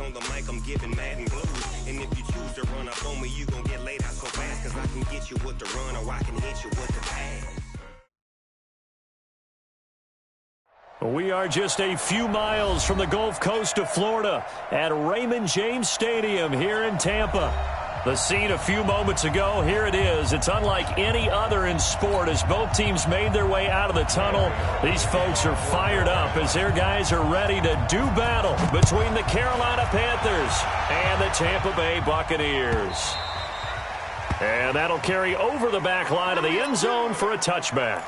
on the mic, I'm giving Madden blues. And if you choose to run up on me, you gon' get laid out so fast, cause I can get you with the run or I can hit you with the pass. We are just a few miles from the Gulf Coast of Florida at Raymond James Stadium here in Tampa. The scene a few moments ago, here it is. It's unlike any other in sport as both teams made their way out of the tunnel. These folks are fired up as their guys are ready to do battle between the Carolina Panthers and the Tampa Bay Buccaneers. And that'll carry over the back line of the end zone for a touchback.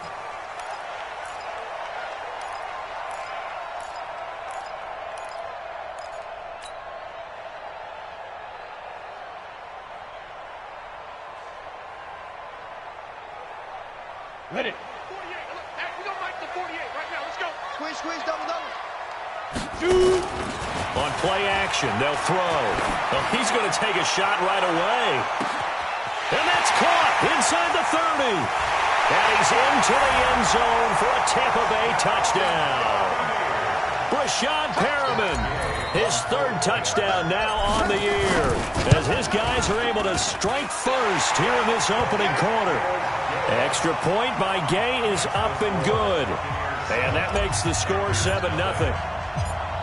Ready. 48. Hey, we don't like the 48 right now. Let's go. Squeeze, squeeze, double, double. Shoot. On play action, they'll throw. Oh, he's going to take a shot right away. And that's caught inside the 30. And he's into the end zone for a Tampa Bay touchdown. Rashad Perriman, his third touchdown now on the year, as his guys are able to strike first here in this opening quarter. Extra point by Gay is up and good. And that makes the score 7-0.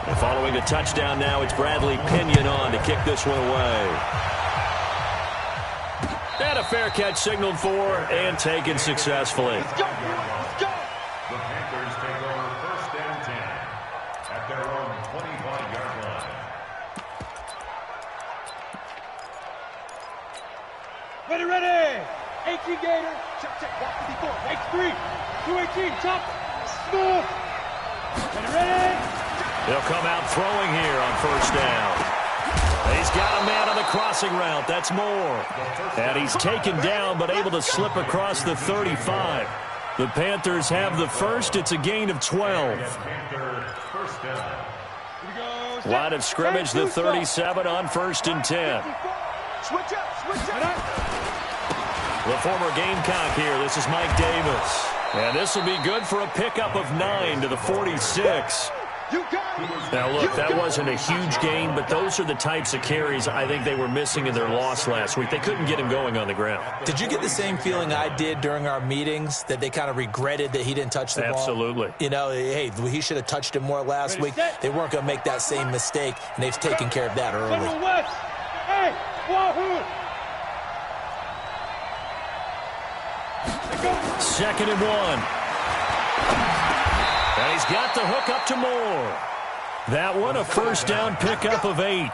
And following a touchdown now, it's Bradley Pinion on to kick this one away. And a fair catch signaled for and taken successfully. Let's go. Let's go. The Panthers take over 1st and 10 at their own 25-yard line. Ready, ready. 18 Gator. Check, check. 154. Make 3. 218. Jump. Smooth. Ready, ready. They'll come out throwing here on 1st down. He's got a man on the crossing route. That's Moore. And he's taken down but able to slip across the 35. The Panthers have the first. It's a gain of 12. Line of scrimmage, the 37 on 1st and 10. Switch up, switch up. The former Gamecock here. This is Mike Davis. And this will be good for a pickup of 9 to the 46. Now, look, that wasn't a huge gain, but those are the types of carries I think they were missing in their loss last week. They couldn't get him going on the ground. Did you get the same feeling I did during our meetings, that they kind of regretted that he didn't touch the ball? Absolutely. You know, hey, he should have touched it more last week. They weren't going to make that same mistake, and they've taken care of that early. Hey, Wahoo! 2nd and 1. And he's got the hook up to Moore. That one, a 1st down pickup of 8.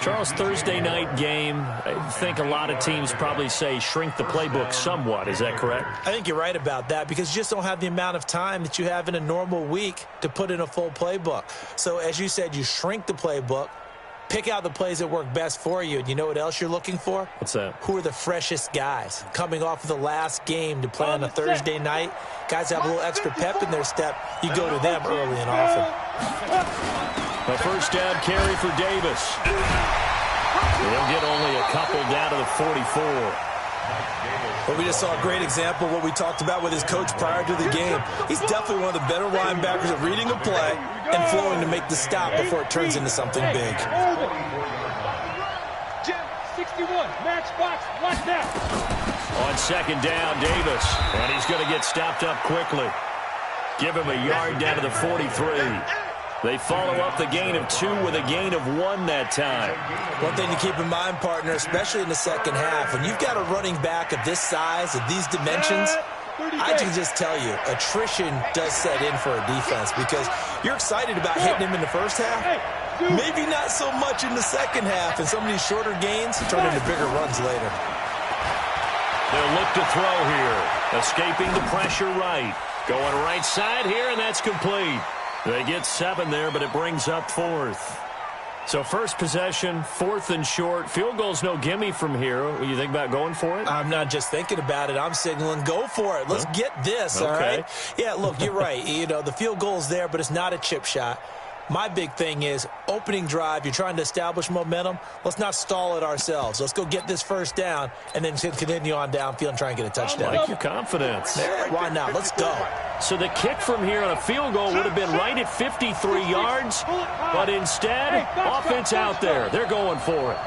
Charles, Thursday night game, I think a lot of teams probably say shrink the playbook somewhat. Is that correct? I think you're right about that, because you just don't have the amount of time that you have in a normal week to put in a full playbook. So, as you said, you shrink the playbook, pick out the plays that work best for you. And you know what else you're looking for? What's that? Who are the freshest guys coming off of the last game to play on a Thursday night? Guys have a little extra pep in their step. You go to them early and often. A 1st down carry for Davis. He'll get only a couple down to the 44. Well, we just saw a great example of what we talked about with his coach prior to the game. He's definitely one of the better linebackers at reading a play and flowing to make the stop before it turns into something big. Jim, 61, match box, watch that. On 2nd down, Davis. And he's going to get stopped up quickly. Give him a yard down to the 43. They follow up the gain of 2 with a gain of 1 that time. One thing to keep in mind, partner, especially in the second half, when you've got a running back of this size, of these dimensions, I can just tell you, attrition does set in for a defense, because you're excited about hitting him in the first half, maybe not so much in the second half, and some of these shorter gains turn into bigger runs later. They'll look to throw here, escaping the pressure right. Going right side here, and that's complete. They get 7 there, but it brings up 4th. So first possession, 4th and short. Field goal's no gimme from here. What do you think about going for it? I'm not just thinking about it. I'm signaling, go for it. Let's get this, all right? Yeah, look, you're right. You know, the field goal's there, but it's not a chip shot. My big thing is opening drive. You're trying to establish momentum. Let's not stall it ourselves. Let's go get this first down and then continue on downfield and try and get a touchdown. I like your confidence. Yeah, why not? Let's go. So the kick from here on a field goal would have been right at 53 yards, but instead, offense out there. They're going for it.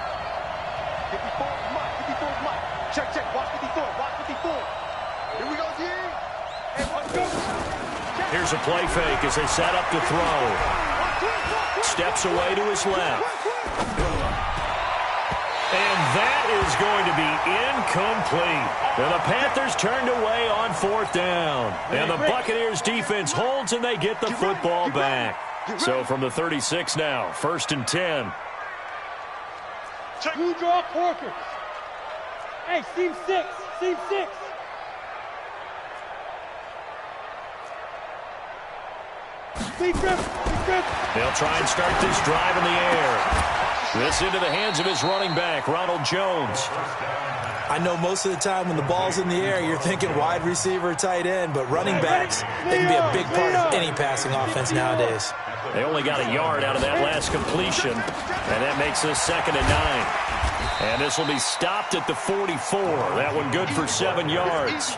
54, Mike. Check. Watch 54. Here we go, G. Hey, let's go. Here's a play fake as they set up to throw. Steps away to his left. And that is going to be incomplete. And the Panthers turned away on 4th down. And the Buccaneers defense holds and they get the football back. So from the 36 now, 1st and 10. Two draw corkers. Hey, seam 6. They'll try and start this drive in the air. This into the hands of his running back, Ronald Jones. I know most of the time when the ball's in the air, you're thinking wide receiver, tight end, but running backs, they can be a big part of any passing offense nowadays. They only got a yard out of that last completion, and that makes this 2nd and 9. And this will be stopped at the 44. That one good for 7 yards.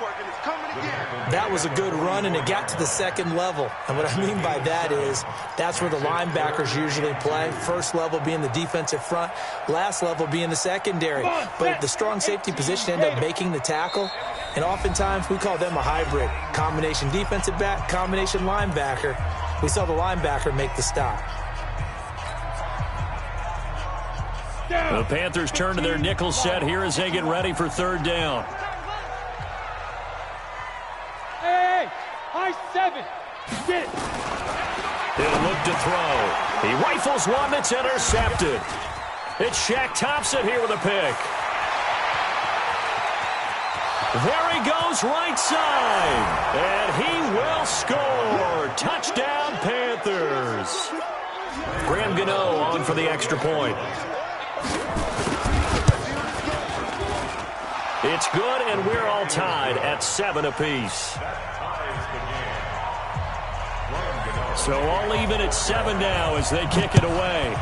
That was a good run, and it got to the 2nd level. And what I mean by that is that's where the linebackers usually play. First level being the defensive front, last level being the secondary. But the strong safety position ended up making the tackle, and oftentimes we call them a hybrid. Combination defensive back, combination linebacker. We saw the linebacker make the stop. The Panthers turn to their nickel set here as they get ready for 3rd down. Hey, high 7. Get it. He'll look to throw. He rifles one that's intercepted. It's Shaq Thompson here with a pick. There he goes right side. And he will score. Touchdown, Panthers. Graham Gano on for the extra point. It's good, and we're all tied at 7 apiece. So all even at 7 now as they kick it away.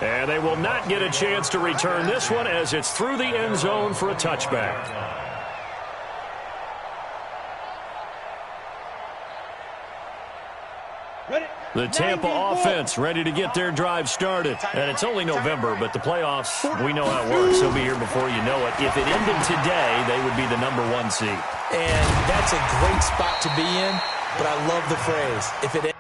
And they will not get a chance to return this one as it's through the end zone for a touchback. The Tampa offense ready to get their drive started. And it's only November, but the playoffs, we know how it works. They'll be here before you know it. If it ended today, they would be the #1 seed. And that's a great spot to be in, but I love the phrase, if it ended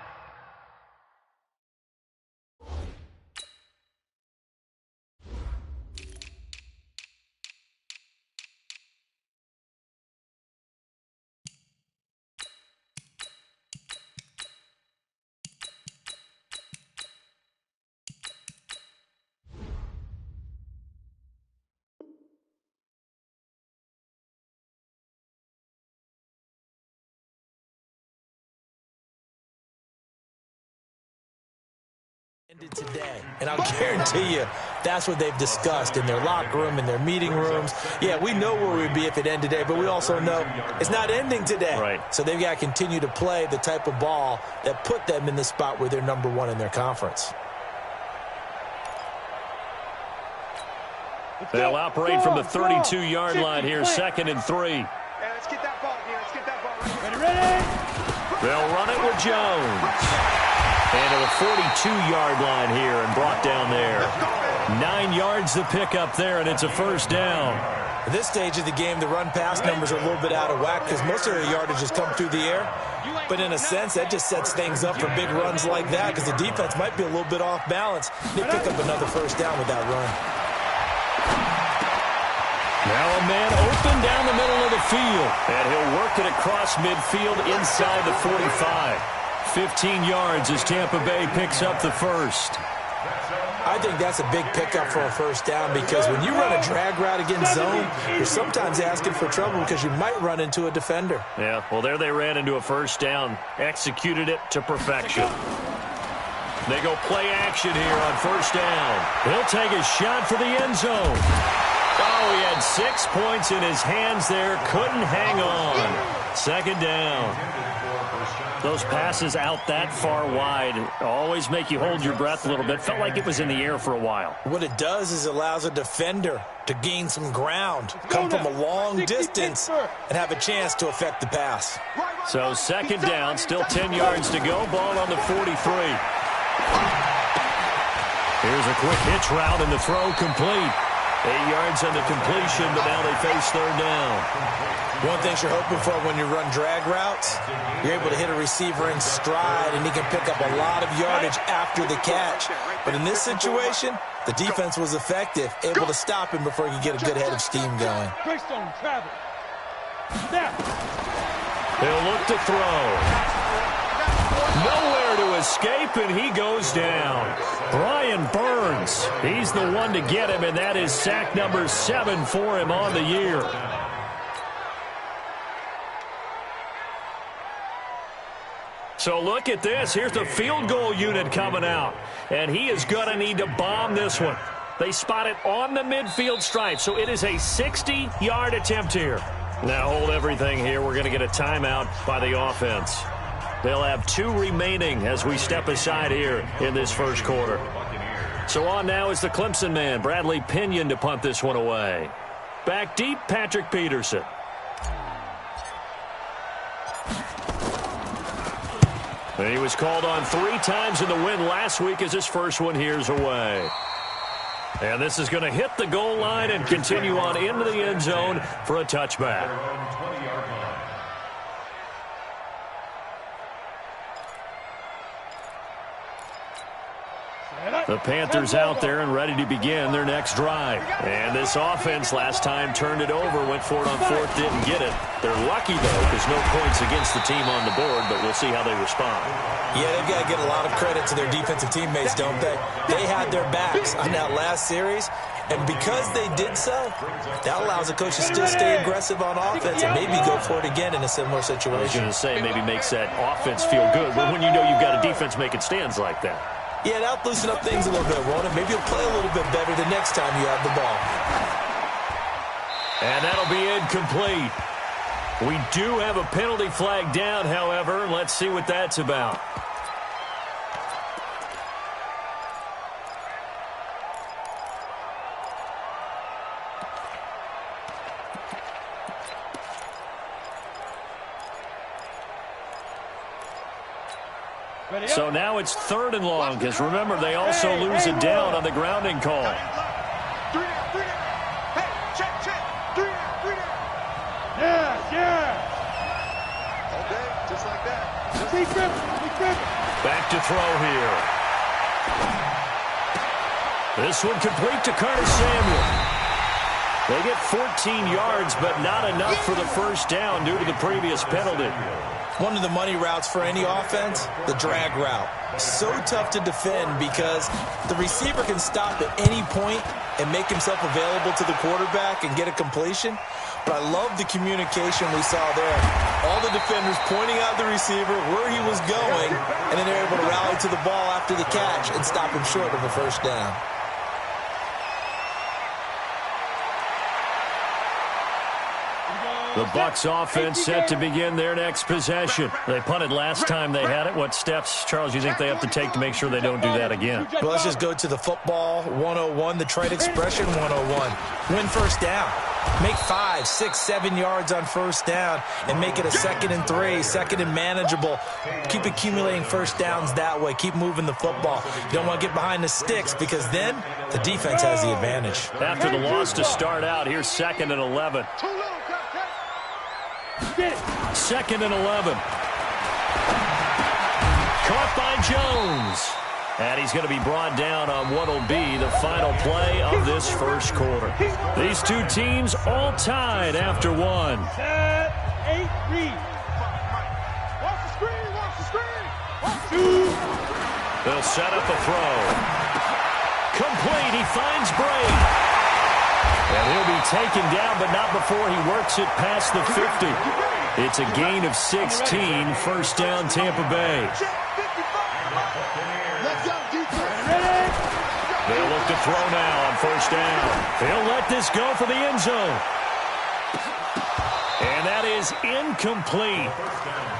today. And I'll guarantee you that's what they've discussed in their locker room, in their meeting rooms. Yeah, we know where we'd be if it ended today, but we also know it's not ending today. Right. So they've got to continue to play the type of ball that put them in the spot where they're #1 in their conference. They'll operate from the 32-yard line here, 2nd and 3. Hey, let's get that ball here. Let's get that ball. Ready? They'll run it with Jones. And to the 42-yard line here and brought down there. 9 yards to pick up there, and it's a 1st down. At this stage of the game, the run-pass numbers are a little bit out of whack because most of their yardage has come through the air. But in a sense, that just sets things up for big runs like that because the defense might be a little bit off balance. They pick up another 1st down with that run. Now a man open down the middle of the field. And he'll work it across midfield inside the 45. 15 yards as Tampa Bay picks up the 1st. I think that's a big pickup for a 1st down because when you run a drag route against zone, you're sometimes asking for trouble because you might run into a defender. Yeah, well, there they ran into a 1st down. Executed it to perfection. They go play action here on 1st down. He'll take a shot for the end zone. Oh, he had 6 points in his hands there. Couldn't hang on. Second down. Those passes out that far wide always make you hold your breath a little bit. Felt like it was in the air for a while. What it does is allows a defender to gain some ground, come from a long distance, and have a chance to affect the pass. So second down, still 10 yards to go. Ball on the 43. Here's a quick hitch route, and the throw complete. 8 yards on the completion, but now they face third down. One thing you're hoping for when you run drag routes, you're able to hit a receiver in stride, and he can pick up a lot of yardage after the catch. But in this situation, the defense was effective, able to stop him before he could get a good head of steam going. He'll look to throw. Nowhere to escape, and he goes down. Brian Burns, he's the one to get him, and that is sack number 7 for him on the year. So look at this. Here's the field goal unit coming out, and he is going to need to bomb this one. They spot it on the midfield stripe, so it is a 60-yard attempt here. Now hold everything here. We're going to get a timeout by the offense. They'll have 2 remaining as we step aside here in this first quarter. So on now is the Clemson man, Bradley Pinion, to punt this one away. Back deep, Patrick Peterson. And he was called on 3 times in the win last week as his first one here's away. And this is going to hit the goal line and continue on into the end zone for a touchback. The Panthers out there and ready to begin their next drive. And this offense last time turned it over, went for it on 4th, didn't get it. They're lucky, though, because no points against the team on the board, but we'll see how they respond. Yeah, they've got to get a lot of credit to their defensive teammates, don't they? They had their backs on that last series, and because they did so, that allows the coach to still stay aggressive on offense and maybe go for it again in a similar situation. I was going to say maybe makes that offense feel good, but when you know you've got a defense making stands like that. Yeah, that'll loosen up things a little bit, won't it? Maybe you'll play a little bit better the next time you have the ball. And that'll be incomplete. We do have a penalty flag down, however. Let's see what that's about. So now it's 3rd and long, because remember, they also lose a down on the grounding call. Okay, just like that. Back to throw here. This one complete to Curtis Samuel. They get 14 yards, but not enough for the first down due to the previous penalty. One of the money routes for any offense, the drag route. So tough to defend because the receiver can stop at any point and make himself available to the quarterback and get a completion. But I love the communication we saw there. All the defenders pointing out the receiver, where he was going, and then they're able to rally to the ball after the catch and stop him short of a first down. The Bucs offense set to begin their next possession. They punted last time they had it. What steps, Charles, you think they have to take to make sure they don't do that again? Well, let's just go to the football 101, the trade expression 101. Win first down. Make 5, 6, 7 yards on first down and make it a 2nd and 3, 2nd and manageable. Keep accumulating first downs that way. Keep moving the football. You don't want to get behind the sticks because then the defense has the advantage. After the loss to start out, here's 2nd and 11. 2nd and 11. Caught by Jones. And he's going to be brought down on what will be the final play of this first quarter. These two teams all tied after 1. 8 read. Watch the screen, watch the screen. Watch the screen. They'll set up a throw. Complete. He finds Bray. And he'll be taken down, but not before he works it past the 50. It's a gain of 16. First down, Tampa Bay. They'll look to throw now on first down. He'll let this go for the end zone. And that is incomplete.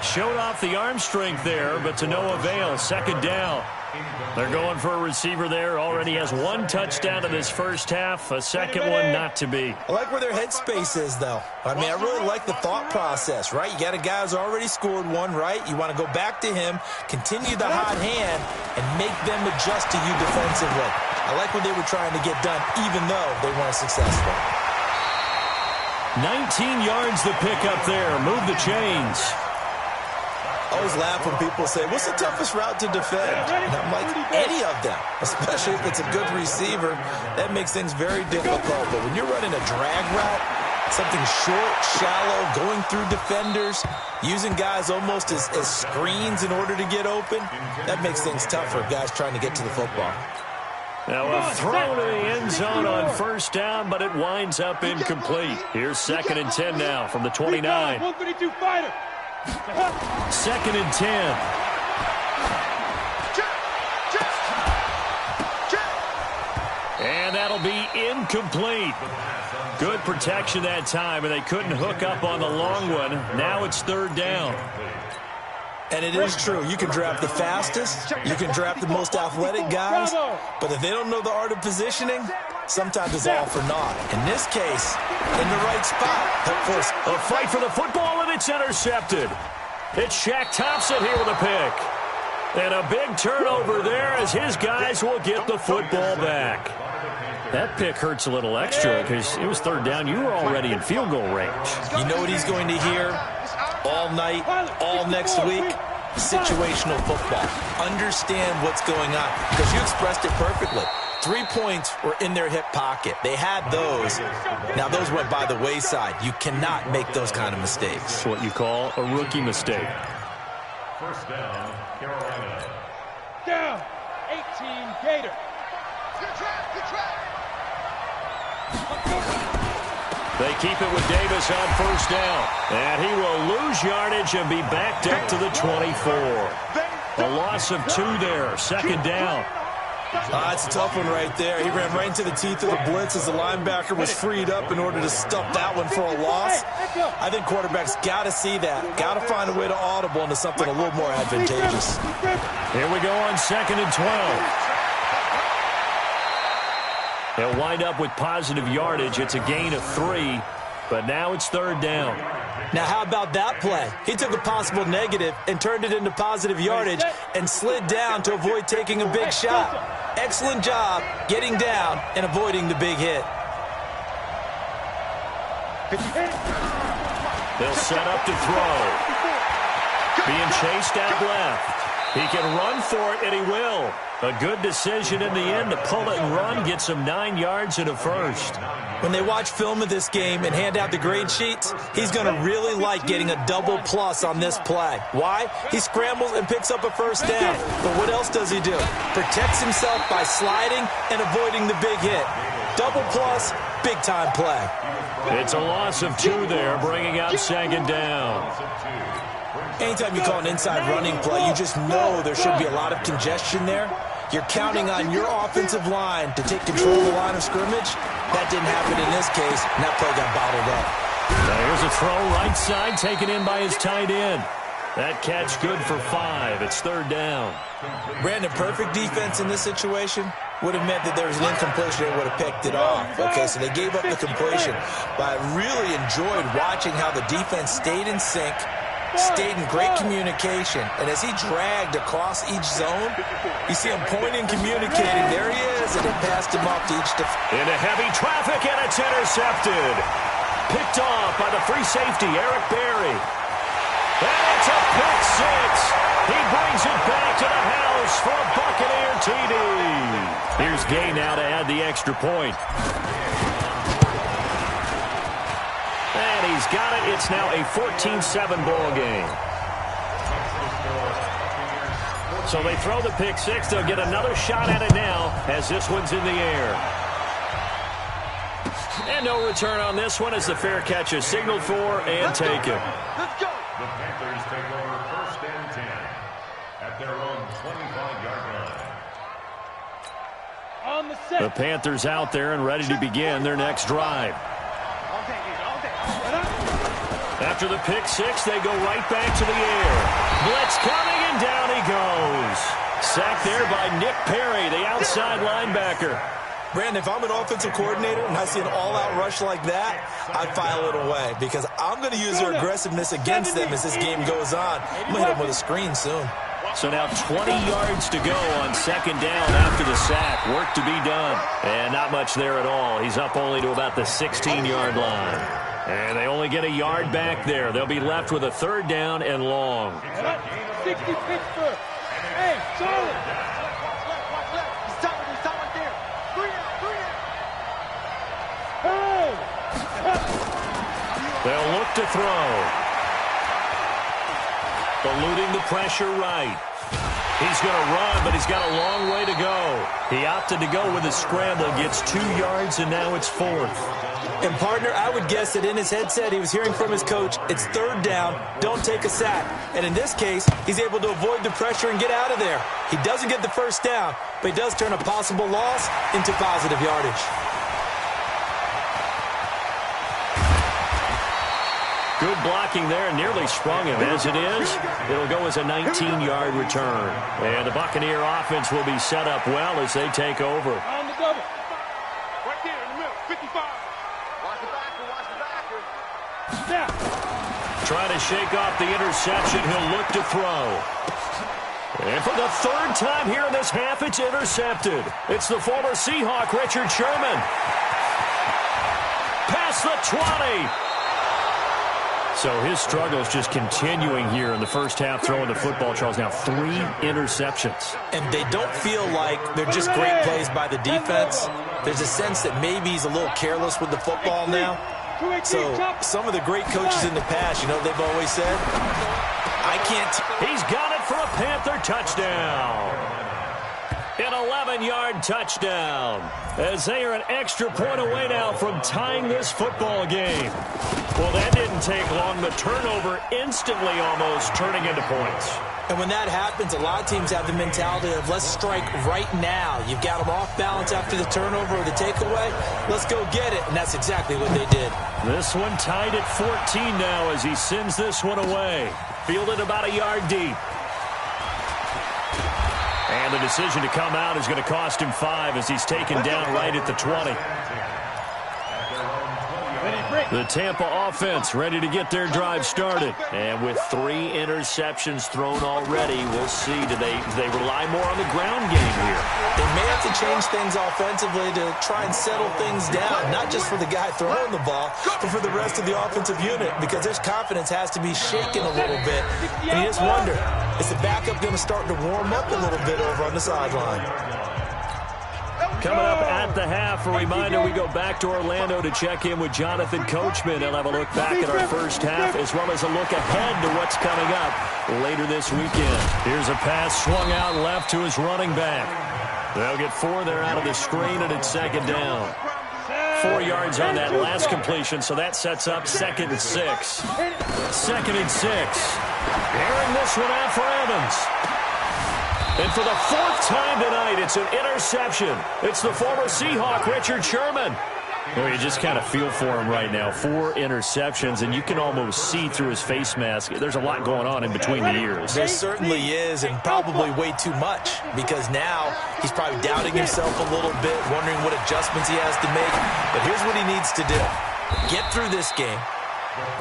Showed off the arm strength there, but to no avail. Second down. They're going for a receiver there. Already has one touchdown in this first half. A second one not to be. I like where their headspace is, though. I mean, I really like the thought process, right? You got a guy who's already scored one, right? You want to go back to him, continue the hot hand, and make them adjust to you defensively. I like what they were trying to get done, even though they weren't successful. 19 yards the pick up there. Move the chains. I always laugh when people say, what's the toughest route to defend? And I'm like, any of them, especially if it's a good receiver. That makes things very difficult. But when you're running a drag route, something short, shallow, going through defenders, using guys almost as screens in order to get open, that makes things tough for guys trying to get to the football. Now a throw to the end zone on first down, but it winds up incomplete. Here's 2nd and 10 now from the 29. 152 fighter. 2nd and 10. And that'll be incomplete. Good protection that time, and they couldn't hook up on the long one. Now it's 3rd down. And it is true. You can draft the fastest. You can draft the most athletic guys. But if they don't know the art of positioning, sometimes it's all for naught. In this case, in the right spot. A fight for the football, and it's intercepted. It's Shaq Thompson here with a pick. And a big turnover there as his guys will get the football back. That pick hurts a little extra because it was 3rd down. You were already in field goal range. You know what he's going to hear all night, all next week? Situational football. Understand what's going on because you expressed it perfectly. 3 points were in their hip pocket. They had those. Now, those went by the wayside. You cannot make those kind of mistakes. It's what you call a rookie mistake. First down, Carolina. Down. 18 Gator. They keep it with Davis on first down. And he will lose yardage and be backed up to the 24. A loss of 2 there. 2nd down. It's a tough one right there. He ran right into the teeth of the blitz as the linebacker was freed up in order to stop that one for a loss. I think quarterbacks got to see that. Got to find a way to audible into something a little more advantageous. Here we go on 2nd and 12. They'll wind up with positive yardage. It's a gain of 3, but now it's 3rd down. Now, how about that play? He took a possible negative and turned it into positive yardage and slid down to avoid taking a big shot. Excellent job getting down and avoiding the big hit. They'll set up to throw. Being chased out left. He can run for it, and he will. A good decision in the end to pull it and run, gets him 9 yards and a first. When they watch film of this game and hand out the grade sheets, he's going to really like getting a double plus on this play. Why? He scrambles and picks up a first down. But what else does he do? Protects himself by sliding and avoiding the big hit. Double plus, big-time play. It's a loss of 2 there, bringing up 2nd down. Anytime you call an inside running play, you just know there should be a lot of congestion there. You're counting on your offensive line to take control of the line of scrimmage. That didn't happen in this case, and that play got bottled up. Now here's a throw right side, taken in by his tight end. That catch good for 5. It's 3rd down. Brandon, perfect defense in this situation would have meant that there was an incompletion and would have picked it off. Okay, so they gave up the completion. But I really enjoyed watching how the defense stayed in sync, stayed in great communication, and as he dragged across each zone, you see him pointing, communicating. There he is, and he passed him off to each defender. Into heavy traffic, and it's intercepted. Picked off by the free safety, Eric Berry. And it's a pick 6. He brings it back to the house for a Buccaneer TD. Here's Gay now to add the extra point. And he's got it. It's now a 14-7 ball game. So they throw the pick 6. They'll get another shot at it now as this one's in the air. And no return on this one as the fair catch is signaled for and taken. Let's go. The Panthers take over 1st and 10 at their own 25-yard line. On the set. The Panthers out there and ready to begin their next drive. After the pick six, they go right back to the air. Blitz coming, and down he goes. Sacked there by Nick Perry, the outside linebacker. Brandon, if I'm an offensive coordinator and I see an all-out rush like that, I'd file it away because I'm going to use their aggressiveness against them as this game goes on. I'm going to hit them with a screen soon. So now 20 yards to go on second down after the sack. Work to be done. And not much there at all. He's up only to about the 16-yard line. And they only get a yard back there. They'll be left with a third down and long. 60 Pittsburgh. Hey, solid. They'll look to throw. Eluding the pressure right. He's going to run, but he's got a long way to go. He opted to go with a scramble, gets 2 yards, and now it's fourth. And, partner, I would guess that in his headset he was hearing from his coach, it's third down, don't take a sack. And in this case, he's able to avoid the pressure and get out of there. He doesn't get the first down, but he does turn a possible loss into positive yardage. Good blocking there, nearly sprung him. As it is, it'll go as a 19-yard return. And the Buccaneer offense will be set up well as they take over. On the double. Right there in the middle, 55. Watch the backer. Snap. Trying to shake off the interception. He'll look to throw. And for the third time here in this half, it's intercepted. It's the former Seahawk, Richard Sherman. Past the 20. So his struggle is just continuing here in the first half, throwing the football. Charles, now 3 interceptions. And they don't feel like they're just great plays by the defense. There's a sense that maybe he's a little careless with the football now. So some of the great coaches in the past, you know, they've always said, I can't. He's got it for a Panther touchdown. An 11-yard touchdown, as they are an extra point away now from tying this football game. Well, that didn't take long. The turnover instantly almost turning into points. And when that happens, a lot of teams have the mentality of let's strike right now. You've got them off balance after the turnover or the takeaway. Let's go get it. And that's exactly what they did. This one tied at 14 now as he sends this one away. Fielded about a yard deep. And the decision to come out is going to cost him 5 as he's taken down right at the 20. The Tampa offense ready to get their drive started. And with 3 interceptions thrown already, we'll see. Do they rely more on the ground game here? They may have to change things offensively to try and settle things down, not just for the guy throwing the ball, but for the rest of the offensive unit, because their confidence has to be shaken a little bit. And you just wonder, is the backup going to start to warm up a little bit over on the sideline? Coming up at the half, a reminder, we go back to Orlando to check in with Jonathan Coachman. He'll have a look back at our first half as well as a look ahead to what's coming up later this weekend. Here's a pass swung out left to his running back. They'll get 4 there out of the screen, and it's second down. 4 yards on that last completion, so that sets up 2nd and 6. 2nd and 6. Airing this one out for Evans. And for the 4th time tonight, it's an interception. It's the former Seahawk, Richard Sherman. Well, you just kind of feel for him right now. 4 interceptions, and you can almost see through his face mask. There's a lot going on in between the ears. There certainly is, and probably way too much, because now he's probably doubting himself a little bit, wondering what adjustments he has to make. But here's what he needs to do. Get through this game.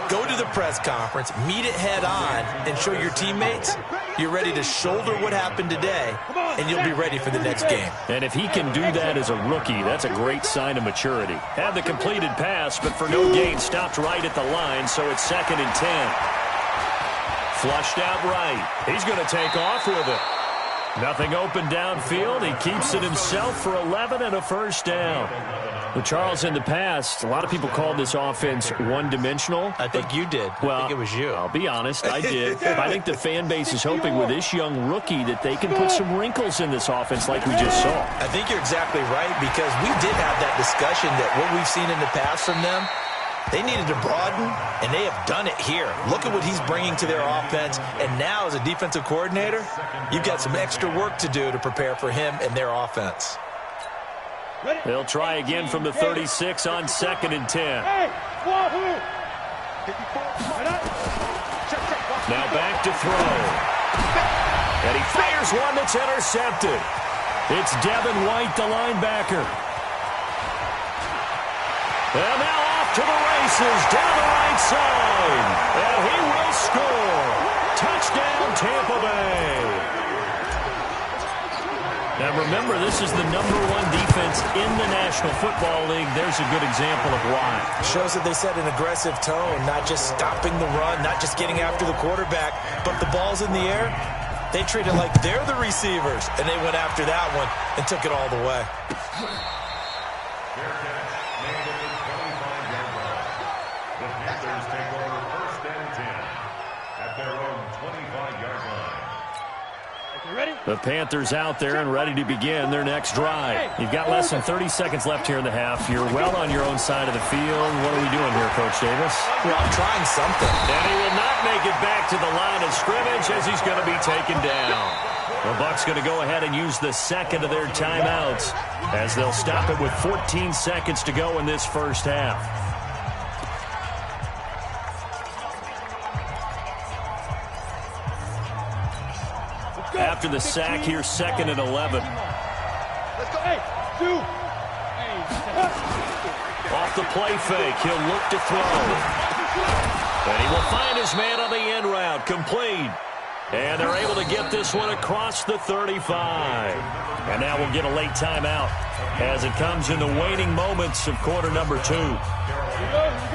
Go to the press conference, meet it head on, and show your teammates you're ready to shoulder what happened today, and you'll be ready for the next game. And if he can do that as a rookie, that's a great sign of maturity. Had the completed pass, but for no gain, stopped right at the line, so it's 2nd and 10. Flushed out right. He's going to take off with it. Nothing open downfield. He keeps it himself for 11 and a first down. Well, Charles, in the past, a lot of people called this offense one-dimensional. I think you did. Well, I think it was you. I'll be honest, I did. I think the fan base is hoping with this young rookie that they can put some wrinkles in this offense like we just saw. I think you're exactly right, because we did have that discussion that what we've seen in the past from them, they needed to broaden, and they have done it here. Look at what he's bringing to their offense, and now as a defensive coordinator, you've got some extra work to do to prepare for him and their offense. They'll try again from the 36 on 2nd and 10. Now back to throw. And he fires one that's intercepted. It's Devin White, the linebacker. And now off to the races, down the right side. And he will score. Touchdown, Tampa Bay. Now remember, this is the #1 defense in the National Football League. There's a good example of why. Shows that they set an aggressive tone, not just stopping the run, not just getting after the quarterback, but the ball's in the air. They treat it like they're the receivers, and they went after that one and took it all the way. Fair catch, made at the 25-yard line. The Panthers take over 1st and 10 at their own 25-yard line. Ready? The Panthers out there and ready to begin their next drive. You've got less than 30 seconds left here in the half. You're well on your own side of the field. What are we doing here, Coach Davis? Well, I'm trying something. And he will not make it back to the line of scrimmage as he's going to be taken down. The Bucs going to go ahead and use the second of their timeouts as they'll stop it with 14 seconds to go in this first half. After the sack, here's 2nd and 11. Let's go. Hey, two. Off the play fake, he'll look to throw. And he will find his man on the end route, complete. And they're able to get this one across the 35. And now we'll get a late timeout as it comes in the waning moments of quarter number 2.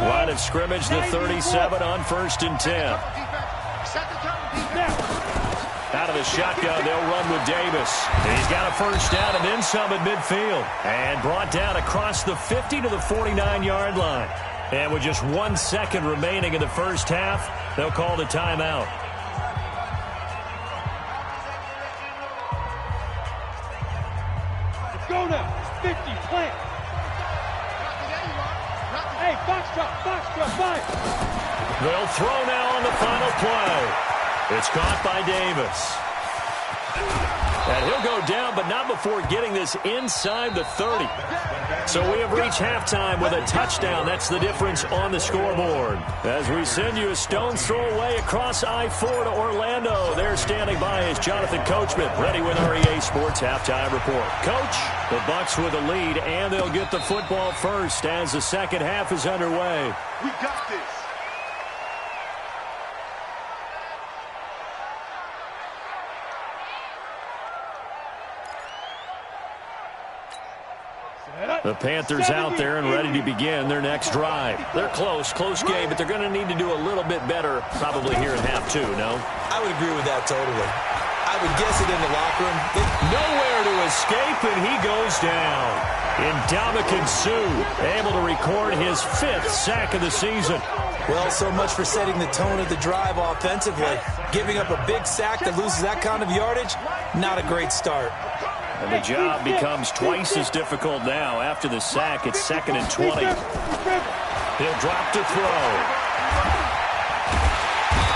Line of scrimmage, the 37 on 1st and 10. Out of the shotgun, they'll run with Davis. He's got a first down and then some at midfield. And brought down across the 50 to the 49-yard line. And with just 1 second remaining in the first half, they'll call the timeout. Let's go now. 50, plant. Hey, box drop, 5. They'll throw now on the final play. It's caught by Davis. And he'll go down, but not before getting this inside the 30. So we have reached halftime with a touchdown. That's the difference on the scoreboard. As we send you a stone's throw away across I-4 to Orlando. There standing by is Jonathan Coachman, ready with our EA Sports Halftime Report. Coach, the Bucs with the lead, and they'll get the football first as the second half is underway. We got this. The Panthers out there and ready to begin their next drive. They're close game, but they're going to need to do a little bit better probably here in half 2, no? I would agree with that totally. I would guess it in the locker room. Nowhere to escape, and he goes down. Ndamukong Suh able to record his 5th sack of the season. Well, so much for setting the tone of the drive offensively. Giving up a big sack that loses that kind of yardage, not a great start. And the job becomes twice as difficult now. After the sack, it's 2nd and 20. He'll drop to throw.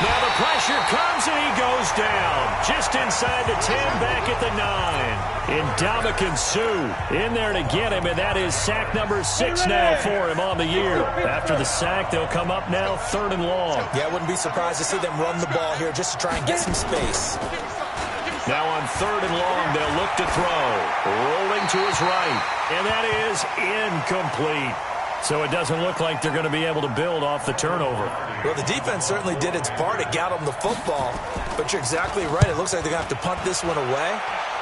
Now the pressure comes and he goes down. Just inside the 10, back at the 9. Ndamukong Suh in there to get him, and that is sack number 6 now for him on the year. After the sack, they'll come up now 3rd and long. Yeah, I wouldn't be surprised to see them run the ball here just to try and get some space. Now on 3rd and long, they'll look to throw. Rolling to his right, and that is incomplete. So it doesn't look like they're going to be able to build off the turnover. Well, the defense certainly did its part. It got them the football. But you're exactly right. It looks like they're going to have to punt this one away.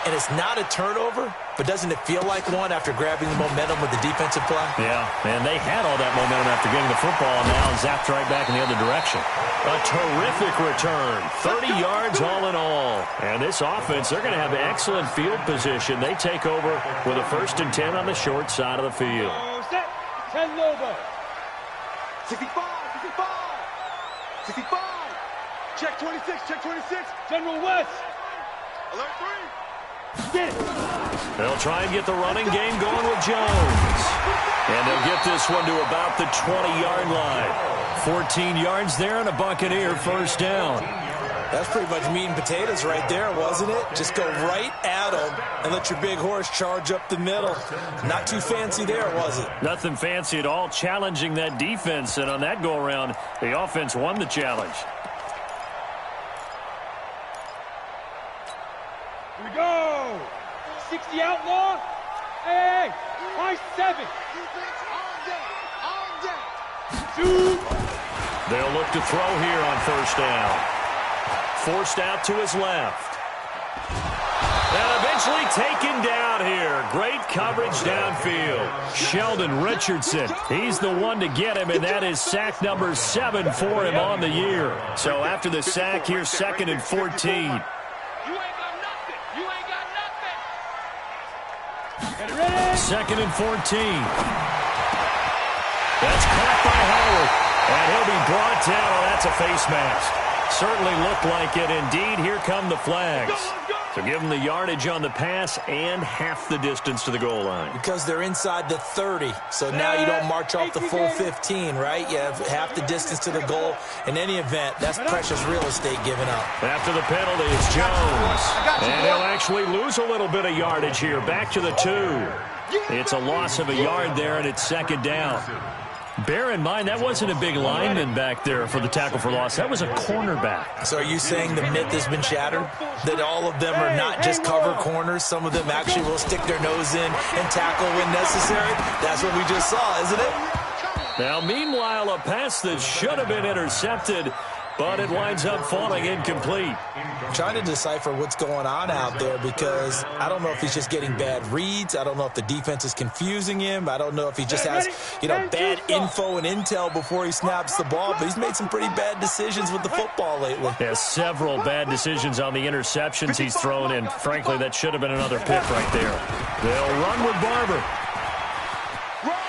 And it's not a turnover, but doesn't it feel like one after grabbing the momentum with the defensive play? Yeah, and they had all that momentum after getting the football, and now zapped right back in the other direction. A terrific return, 30 yards all in all. And this offense, they're going to have excellent field position. They take over with a 1st and 10 on the short side of the field. Set. 10 Lobo. 65. 65. Check 26. General West. Alert 3. Get it. They'll try and get the running game going with Jones. And they'll get this one to about the 20-yard line. 14 yards there and a Buccaneer first down. That's pretty much meat and potatoes right there, wasn't it? Just go right at them and let your big horse charge up the middle. Not too fancy there, was it? Nothing fancy at all, challenging that defense. And on that go-around, the offense won the challenge. Here we go. 60 outlaw. Hey, high 7. Two. They'll look to throw here on first down. Forced out to his left. And eventually taken down here. Great coverage downfield. Sheldon Richardson, he's the one to get him, and that is sack number 7 for him on the year. So after the sack, here's 2nd and 14. Second and 14. That's caught by Howard. And he'll be brought down. Oh, that's a face mask. Certainly looked like it. Indeed, here come the flags. So give them the yardage on the pass and half the distance to the goal line. Because they're inside the 30. So now you don't march off the full 15, right? You have half the distance to the goal. In any event, that's precious real estate given up. After the penalty, it's Jones. And he'll actually lose a little bit of yardage here. Back to the 2. It's a loss of a yard there, and it's 2nd down. Bear in mind, that wasn't a big lineman back there for the tackle for loss. That was a cornerback. So are you saying the myth has been shattered? That all of them are not just cover corners? Some of them actually will stick their nose in and tackle when necessary? That's what we just saw, isn't it? Now, meanwhile, a pass that should have been intercepted, but it winds up falling incomplete. I'm trying to decipher what's going on out there because I don't know if he's just getting bad reads. I don't know if the defense is confusing him. I don't know if he just has, bad info and intel before he snaps the ball. But he's made some pretty bad decisions with the football lately. Has several bad decisions on the interceptions he's thrown, and frankly, that should have been another pick right there. They'll run with Barber.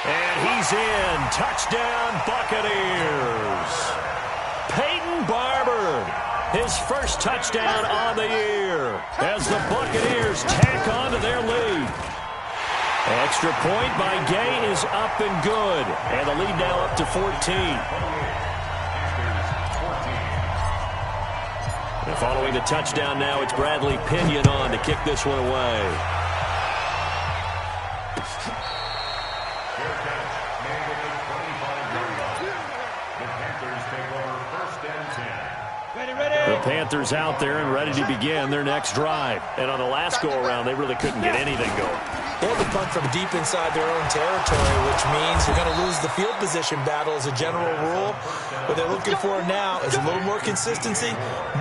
And he's in. Touchdown, Buccaneers. Peyton Barber, his first touchdown on the year as the Buccaneers tack on to their lead. Extra point by Gay is up and good, and the lead now up to 14. And following the touchdown now, it's Bradley Pinion on to kick this one away. The Panthers out there and ready to begin their next drive. And on the last go-around, they really couldn't get anything going. They had to punt from deep inside their own territory, which means you're going to lose the field position battle as a general rule. What they're looking for now is a little more consistency,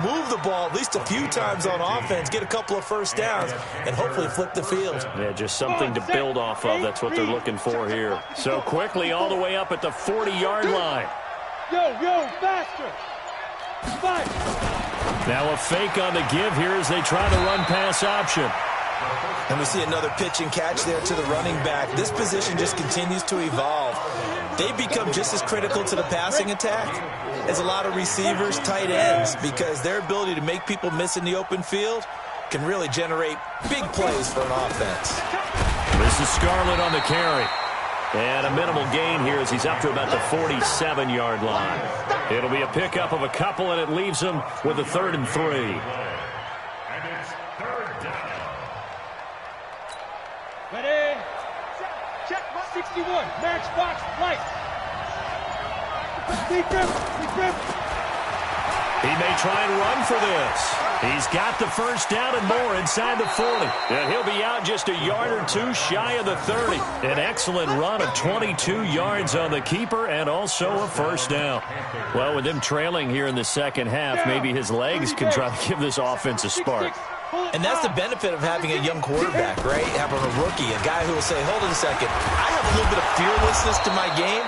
move the ball at least a few times on offense, get a couple of first downs, and hopefully flip the field. Yeah, just something to build off of. That's what they're looking for here. So quickly all the way up at the 40-yard line. Yo, faster. 5. Now a fake on the give here as they try to run pass option. And we see another pitch and catch there to the running back. This position just continues to evolve. They become just as critical to the passing attack as a lot of receivers, tight ends, because their ability to make people miss in the open field can really generate big plays for an offense. This is Scarlett on the carry. And a minimal gain here as he's up to about the 47-yard line. It'll be a pickup of a couple, and it leaves him with a 3rd and 3. And it's 3rd down. Ready? Check 61. Matchbox light. Deep grip. He may try and run for this. He's got the first down and more inside the 40. And he'll be out just a yard or two shy of the 30. An excellent run of 22 yards on the keeper and also a first down. Well, with him trailing here in the second half, maybe his legs can try to give this offense a spark. And that's the benefit of having a young quarterback, right? Having a rookie, a guy who will say, hold on a second, I have a little bit of fearlessness to my game.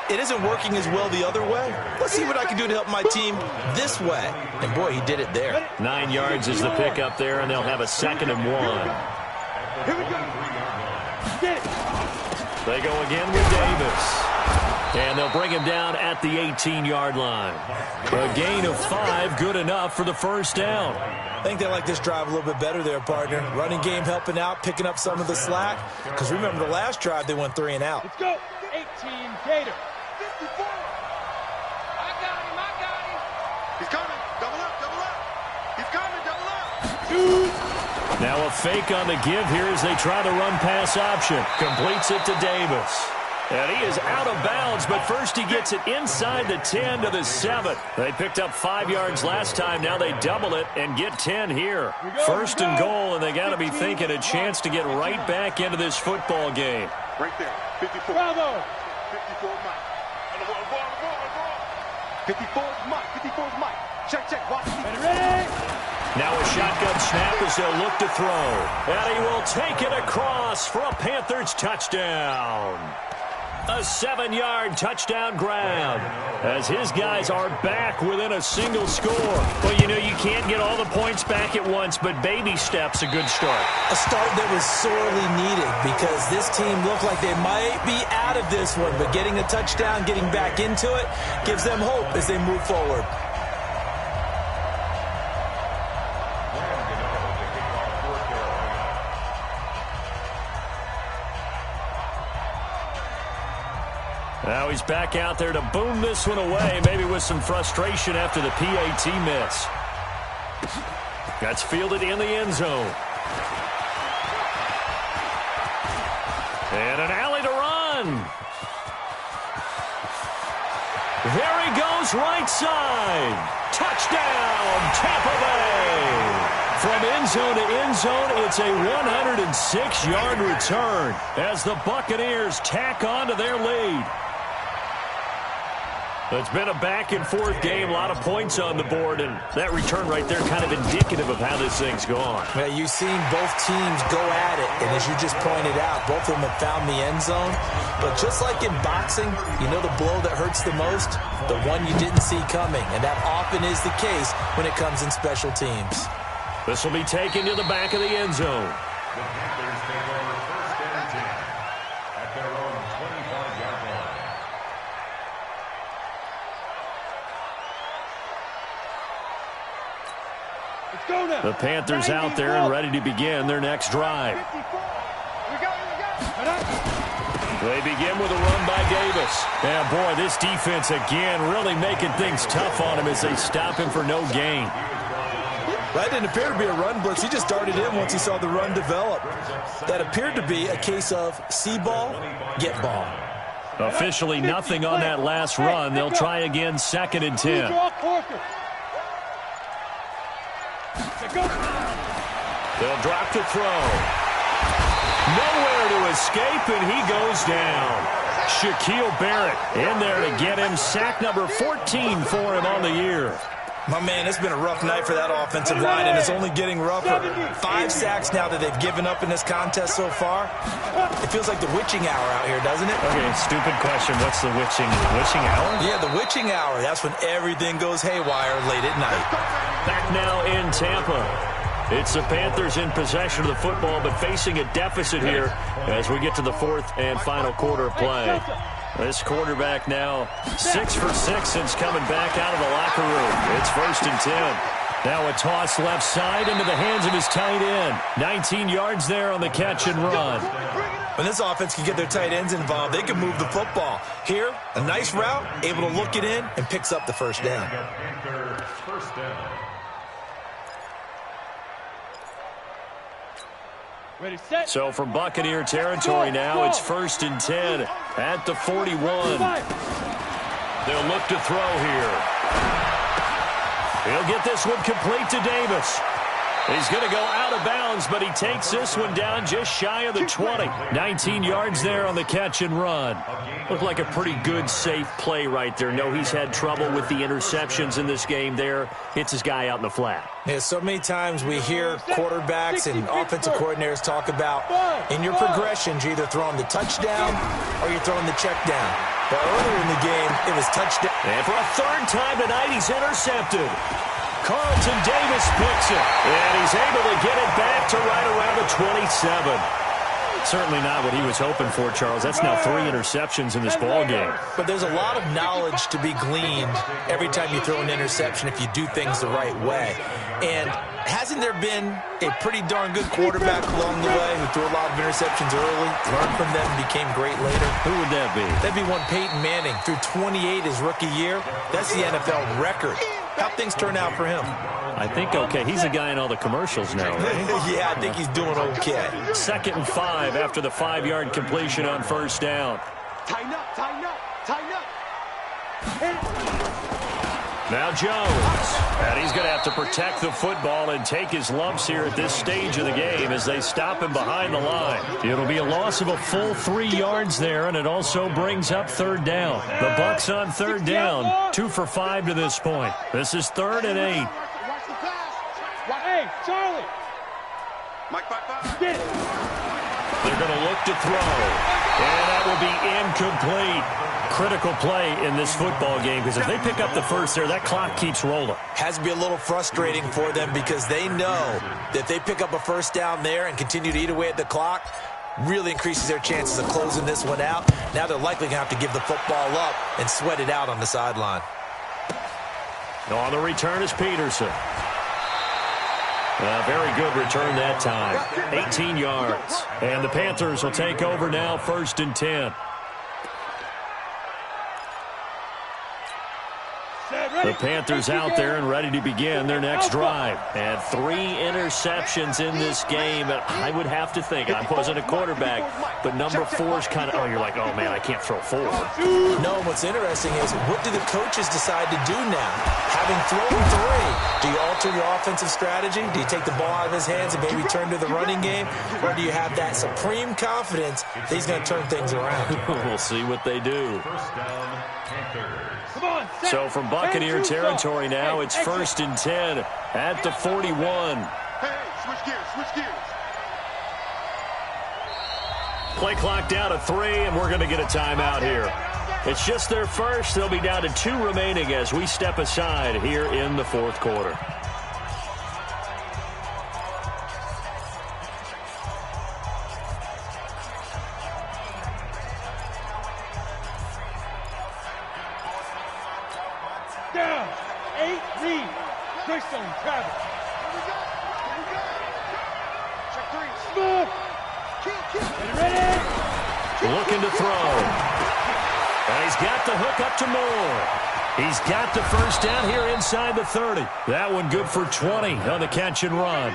It isn't working as well the other way. Let's see what I can do to help my team this way. And, boy, he did it there. 9 yards is the pickup there, and they'll have a 2nd and 1. Here we go. Get it. They go again with Davis. And they'll bring him down at the 18-yard line. A gain of 5, good enough for the first down. I think they like this drive a little bit better there, partner. Running game helping out, picking up some of the slack. Because remember, the last drive, they went 3 and out. Let's go. 18 Gator. 54. I got him. He's coming. Double up. Now a fake on the give here as they try the run-pass option. Completes it to Davis. And he is out of bounds, but first he gets it inside the 10 to the 7. They picked up 5 yards last time. Now they double it and get 10 here. First and goal, and they got to be thinking a chance to get right back into this football game. Right there. 54. Bravo. 54 Mike. 54 is Mike. 54 is Mike. Check. Watch. Ready? Now a shotgun snap as they'll look to throw. And he will take it across for a Panthers touchdown. A 7-yard touchdown grab as his guys are back within a single score. Well, you know, you can't get all the points back at once, but baby steps a good start. A start that was sorely needed because this team looked like they might be out of this one, but getting a touchdown, getting back into it, gives them hope as they move forward. Now he's back out there to boom this one away, maybe with some frustration after the PAT miss. That's fielded in the end zone. And an alley to run. There he goes, right side. Touchdown, Tampa Bay. From end zone to end zone, it's a 106-yard return as the Buccaneers tack on to their lead. It's been a back-and-forth game, a lot of points on the board, and that return right there kind of indicative of how this thing's gone. Well, you've seen both teams go at it, and as you just pointed out, both of them have found the end zone. But just like in boxing, you know the blow that hurts the most? The one you didn't see coming, and that often is the case when it comes in special teams. This will be taken to the back of the end zone. The Panthers take over first and 10 at their own 25-yard line. Let's go now. The Panthers out there and ready to begin their next drive. They begin with a run by Davis. And boy, this defense again really making things tough on him as they stop him for no gain. That didn't appear to be a run blitz. He just darted in once he saw the run develop. That appeared to be a case of see ball, get ball. Officially nothing on that last run. They'll try again, 2nd and 10. They'll drop to throw. Nowhere to escape, and he goes down. Shaquille Barrett in there to get him. Sack number 14 for him on the year. My man, it's been a rough night for that offensive line, and it's only getting rougher. 5 sacks now that they've given up in this contest so far. It feels like the witching hour out here, doesn't it? Okay, stupid question. What's the witching hour? Yeah, the witching hour. That's when everything goes haywire late at night. Back now in Tampa. It's the Panthers in possession of the football, but facing a deficit here as we get to the 4th and final quarter of play. This quarterback now 6 for 6 since coming back out of the locker room. It's 1st and 10. Now a toss left side into the hands of his tight end. 19 yards there on the catch and run. When this offense can get their tight ends involved, they can move the football. Here, a nice route, able to look it in, and picks up the first down. First down. So from Buccaneer territory now, it's 1st and 10 at the 41. They'll look to throw here. He'll get this one complete to Davis. He's going to go out of bounds, but he takes this one down just shy of the 20. 19 yards there on the catch and run. Looked like a pretty good, safe play right there. No, he's had trouble with the interceptions in this game there. Hits his guy out in the flat. Yeah, so many times we hear quarterbacks and offensive coordinators talk about in your progressions, you're either throwing the touchdown or you're throwing the check down. But earlier in the game, it was touchdown. And for a 3rd time tonight, he's intercepted. Carlton Davis picks it, and he's able to get it back to right around the 27. Certainly not what he was hoping for, Charles. That's now 3 interceptions in this ball game. But there's a lot of knowledge to be gleaned every time you throw an interception if you do things the right way. And hasn't there been a pretty darn good quarterback along the way who threw a lot of interceptions early, learned from them, and became great later? Who would that be? That'd be one Peyton Manning. Threw 28 his rookie year. That's the NFL record. How'd things turn out for him? I think okay. He's a guy in all the commercials now, right? Yeah, I think he's doing okay. 2nd and 5 after the 5-yard completion on 1st down. Tighten up, tighten up, tighten up. Now Jones, and he's going to have to protect the football and take his lumps here at this stage of the game as they stop him behind the line. It'll be a loss of a full 3 yards there, and it also brings up 3rd down. The Bucs on 3rd down, 2 for 5 to this point. This is 3rd and 8. Hey, Charlie. Get it. They're going to look to throw, and that will be incomplete. Critical play in this football game because if they pick up the first there, that clock keeps rolling. Has to be a little frustrating for them because they know that if they pick up a 1st down there and continue to eat away at the clock, really increases their chances of closing this one out. Now they're likely going to have to give the football up and sweat it out on the sideline. On the return is Peterson. Very good return that time. 18 yards. And the Panthers will take over now 1st and 10. The Panthers out there and ready to begin their next drive. And 3 interceptions in this game. And I would have to think, I wasn't a quarterback, but number 4 is kind of, oh, you're like, oh, man, I can't throw 4. No, what's interesting is what do the coaches decide to do now? Having thrown 3, do you alter your offensive strategy? Do you take the ball out of his hands and maybe turn to the running game? Or do you have that supreme confidence that he's going to turn things around? We'll see what they do. 1st down, Panthers. So from Buccaneer territory now, it's 1st and 10 at the 41. Hey, switch gears. Play clock down to 3, and we're going to get a timeout here. It's just their first. They'll be down to 2 remaining as we step aside here in the 4th quarter. Down. 8 lead. Great zone, Travis. Check 3. Smooth. Ready? Looking to throw. And he's got the hook up to Moore. He's got the 1st down here inside the 30. That one good for 20 on the catch and run.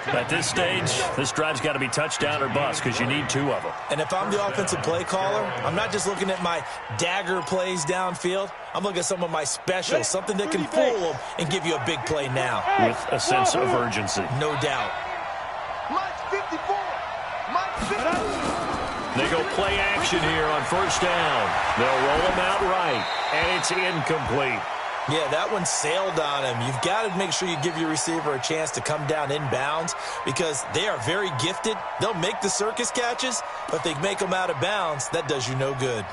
At this stage, this drive's got to be touchdown or bust because you need 2 of them. And if I'm the offensive play caller, I'm not just looking at my dagger plays downfield. I'm looking at some of my specials, something that can fool them and give you a big play now. With a sense of urgency. No doubt. Mike's 54. Mike's 54. They go play action here on 1st down. They'll roll them out right, and it's incomplete. Yeah, that one sailed on him. You've got to make sure you give your receiver a chance to come down inbounds because they are very gifted. They'll make the circus catches, but if they make them out of bounds, that does you no good.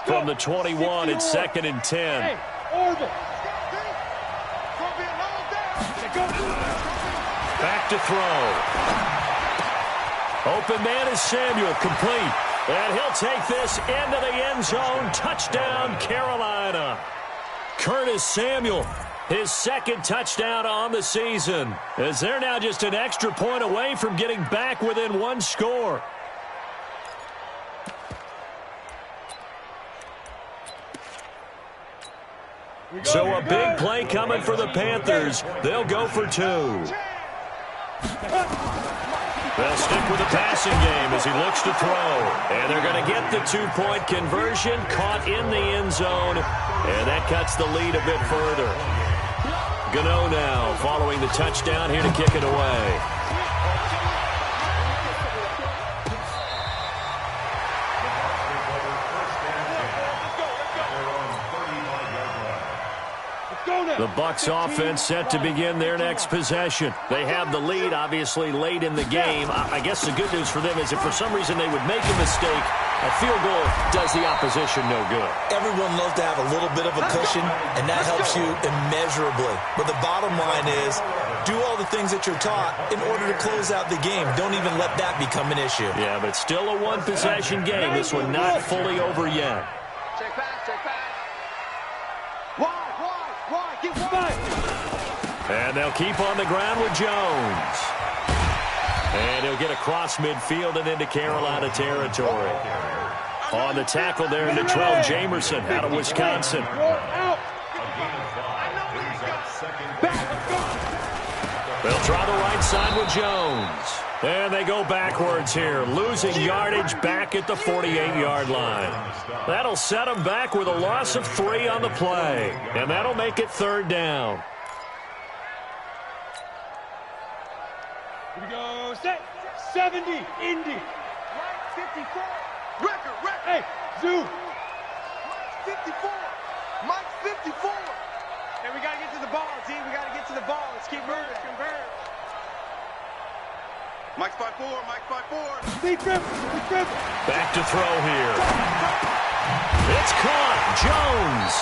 From the 21, it's 2nd and 10. Hey, Orville. Back to throw. Open man is Samuel, complete. And he'll take this into the end zone. Touchdown, Carolina. Curtis Samuel, his 2nd touchdown on the season, as they're now just an extra point away from getting back within 1 score. So a big play coming for the Panthers. They'll go for 2. They'll stick with the passing game as he looks to throw. And they're going to get the 2-point conversion, caught in the end zone. And that cuts the lead a bit further. Gano now following the touchdown here to kick it away. The Bucs offense set to begin their next possession. They have the lead, obviously, late in the game. I guess the good news for them is if for some reason they would make a mistake, a field goal does the opposition no good. Everyone loves to have a little bit of a cushion, and that helps you immeasurably. But the bottom line is, do all the things that you're taught in order to close out the game. Don't even let that become an issue. Yeah, but still a 1-possession game. This one not fully over yet. Check back, check back. Wide. Get wide. And they'll keep on the ground with Jones. And he'll get across midfield and into Carolina territory. On the tackle there into 12, Jamerson out of Wisconsin. They'll try the right side with Jones. And they go backwards here, losing yardage back at the 48-yard line. That'll set them back with a loss of 3 on the play. And that'll make it 3rd down. Here we go. Set. 70. Indy. Right 54. Record. Hey, Zoo. Mike 54. Mike 54. Hey, we got to get to the ball, T. We got to get to the ball. Let's keep moving. Converge. Mike's 5-4. Mike 5-4. Big grip. Back to throw here. It's caught. Jones.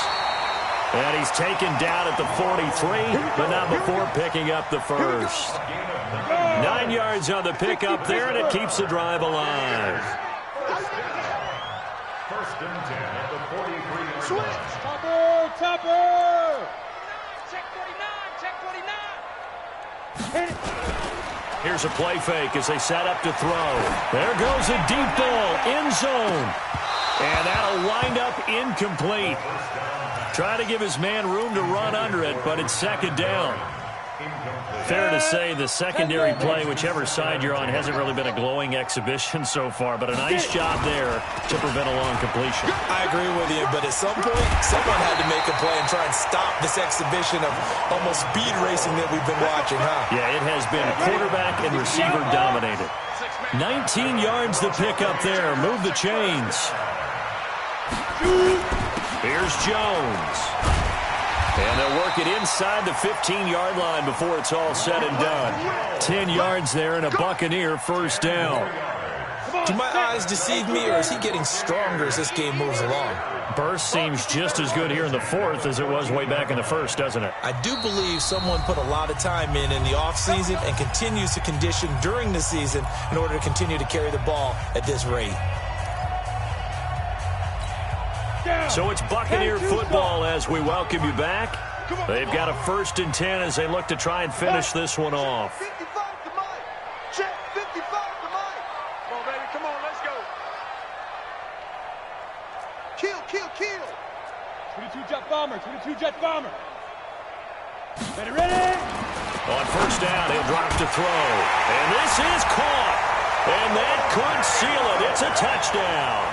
And he's taken down at the 43, but not before picking up the first. 9 yards on the pickup there, and it keeps the drive alive. 1st and 10 at the 43-yard line. Topper. Check 49. Hit it. Here's a play fake as they set up to throw. There goes a deep ball, end zone. And that'll wind up incomplete. Try to give his man room to run under it, but it's 2nd down. Fair to say the secondary play, whichever side you're on, hasn't really been a glowing exhibition so far, but a nice job there to prevent a long completion. I agree with you, but at some point, someone had to make a play and try and stop this exhibition of almost speed racing that we've been watching, huh? Yeah, it has been quarterback and receiver dominated. 19 yards to pick up there. Move the chains. Here's Jones. And they'll work it inside the 15-yard line before it's all said and done. 10 yards there and a Buccaneer 1st down. Do my eyes deceive me, or is he getting stronger as this game moves along? Burst seems just as good here in the 4th as it was way back in the 1st, doesn't it? I do believe someone put a lot of time in the offseason and continues to condition during the season in order to continue to carry the ball at this rate. So it's Buccaneer football as we welcome you back. They've got a 1st and 10 as they look to try and finish this one off. 55 to Mike. Check 55 to Mike. Come on, baby. Come on. Let's go. Kill. 22 jet bomber. Ready. On 1st down, he'll drop to throw. And this is caught. And that could seal it. It's a touchdown.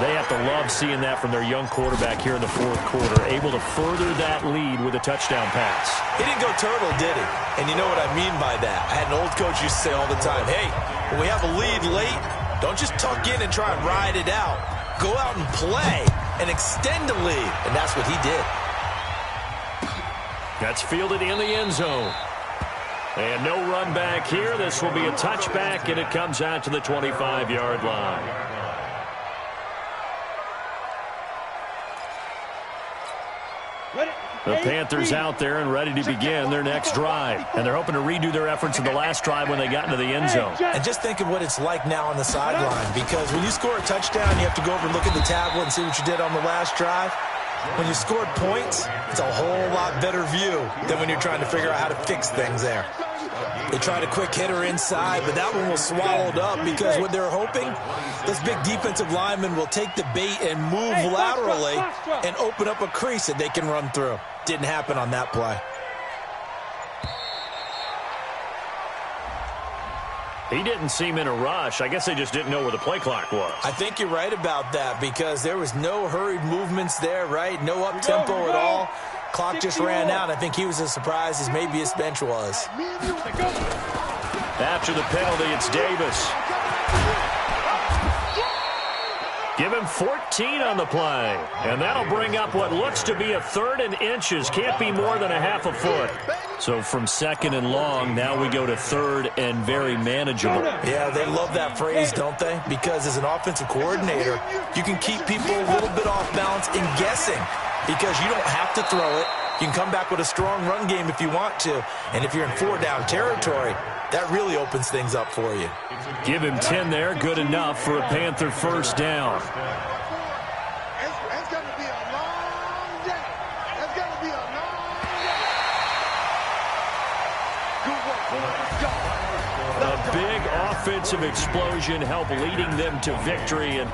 They have to love seeing that from their young quarterback here in the 4th quarter, able to further that lead with a touchdown pass. He didn't go turtle, did he? And you know what I mean by that. I had an old coach used to say all the time, hey, when we have a lead late, don't just tuck in and try and ride it out. Go out and play and extend the lead. And that's what he did. That's fielded in the end zone. And no run back here. This will be a touchback, and it comes out to the 25-yard line. The Panthers out there and ready to begin their next drive. And they're hoping to redo their efforts in the last drive when they got into the end zone. And just think of what it's like now on the sideline, because when you score a touchdown, you have to go over and look at the tablet and see what you did on the last drive. When you scored points, it's a whole lot better view than when you're trying to figure out how to fix things there. They tried a quick hitter inside, but that one was swallowed up because what they're hoping, this big defensive lineman will take the bait and move laterally and open up a crease that they can run through. Didn't happen on that play. He didn't seem in a rush. I guess they just didn't know where the play clock was. I think you're right about that because there was no hurried movements there, right? No up-tempo at all. Clock just ran out. I think he was as surprised as maybe his bench was. After the penalty, it's Davis. Give him 14 on the play. And that'll bring up what looks to be a 3rd and inches. Can't be more than a half a foot. So from 2nd and long, now we go to 3rd and very manageable. Yeah, they love that phrase, don't they? Because as an offensive coordinator, you can keep people a little bit off balance in guessing because you don't have to throw it. You can come back with a strong run game if you want to. And if you're in 4-down territory, that really opens things up for you. Give him 10 there. Good enough for a Panther 1st down. It's going to be a long day. It's going to be a long day. Good work, boys. Let's go. A big offensive explosion helped leading them to victory. And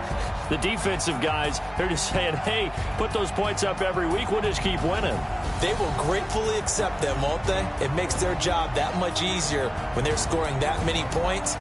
the defensive guys, they're just saying, hey, put those points up every week. We'll just keep winning. They will gratefully accept them, won't they? It makes their job that much easier when they're scoring that many points.